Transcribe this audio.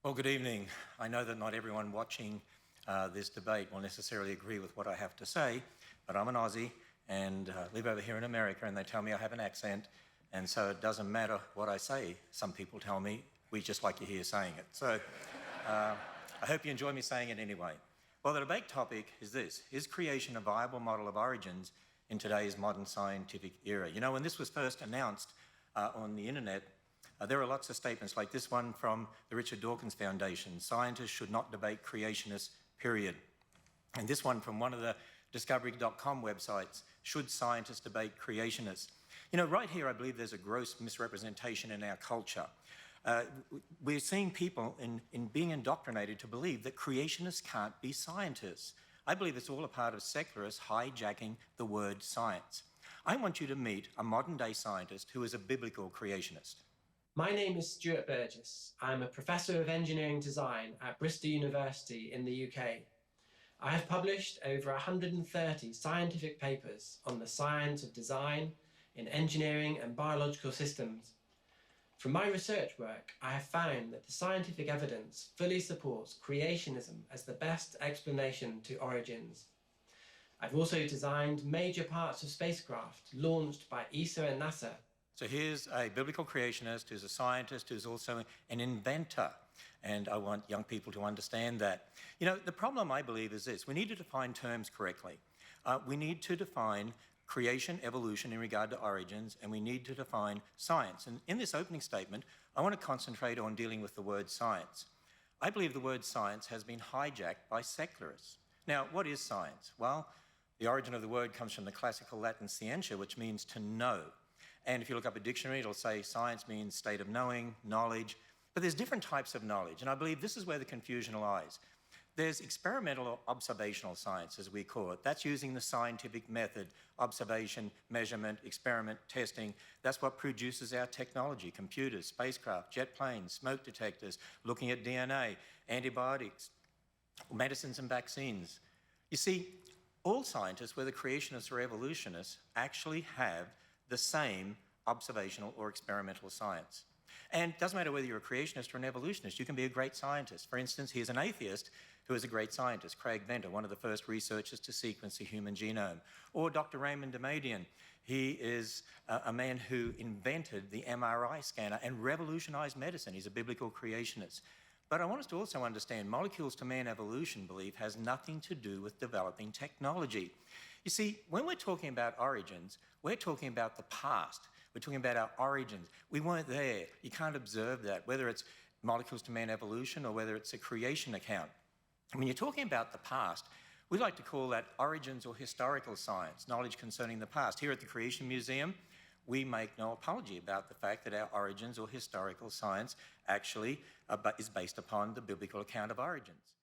Well, good evening. I know that not everyone watching this debate will necessarily agree with what I have to say, but I'm an Aussie and live over here in America, and they tell me I have an accent, and so it doesn't matter what I say. Some people tell me, we just like you here saying it. So I hope you enjoy me saying it anyway. Well, the debate topic is this: is creation a viable model of origins in today's modern scientific era? You know, when this was first announced on the internet, there are lots of statements like this one from the Richard Dawkins Foundation: scientists should not debate creationists, period. And this one from one of the Discovery.com websites: should scientists debate creationists? You know, right here I believe there's a gross misrepresentation in our culture. We're seeing people in being indoctrinated to believe that creationists can't be scientists. I believe it's all a part of secularists hijacking the word science. I want you to meet a modern-day scientist who is a biblical creationist. My name is Stuart Burgess. I'm a Professor of Engineering Design at Bristol University in the UK. I have published over 130 scientific papers on the science of design in engineering and biological systems. From my research work, I have found that the scientific evidence fully supports creationism as the best explanation to origins. I've also designed major parts of spacecraft launched by ESA and NASA. So here's a biblical creationist who's a scientist who's also an inventor. And I want young people to understand that. You know, the problem, I believe, is this: we need to define terms correctly. We need to define creation, evolution in regard to origins, and we need to define science. And in this opening statement, I want to concentrate on dealing with the word science. I believe the word science has been hijacked by secularists. Now, what is science? Well, the origin of the word comes from the classical Latin scientia, which means to know. And if you look up a dictionary, it'll say science means state of knowing, knowledge. But there's different types of knowledge, and I believe this is where the confusion lies. There's experimental or observational science, as we call it. That's using the scientific method: observation, measurement, experiment, testing. That's what produces our technology: computers, spacecraft, jet planes, smoke detectors, looking at DNA, antibiotics, medicines and vaccines. You see, all scientists, whether creationists or evolutionists, actually have the same observational or experimental science. And it doesn't matter whether you're a creationist or an evolutionist, you can be a great scientist. For instance, here's an atheist who is a great scientist: Craig Venter, one of the first researchers to sequence the human genome. Or Dr. Raymond Damadian. He is a man who invented the MRI scanner and revolutionized medicine. He's a biblical creationist. But I want us to also understand molecules to man evolution belief has nothing to do with developing technology. You see, when we're talking about origins, we're talking about the past. We're talking about our origins. We weren't there. You can't observe that, whether it's molecules to man evolution or whether it's a creation account. When you're talking about the past, we like to call that origins or historical science, knowledge concerning the past. Here at the Creation Museum, we make no apology about the fact that our origins or historical science actually is based upon the biblical account of origins.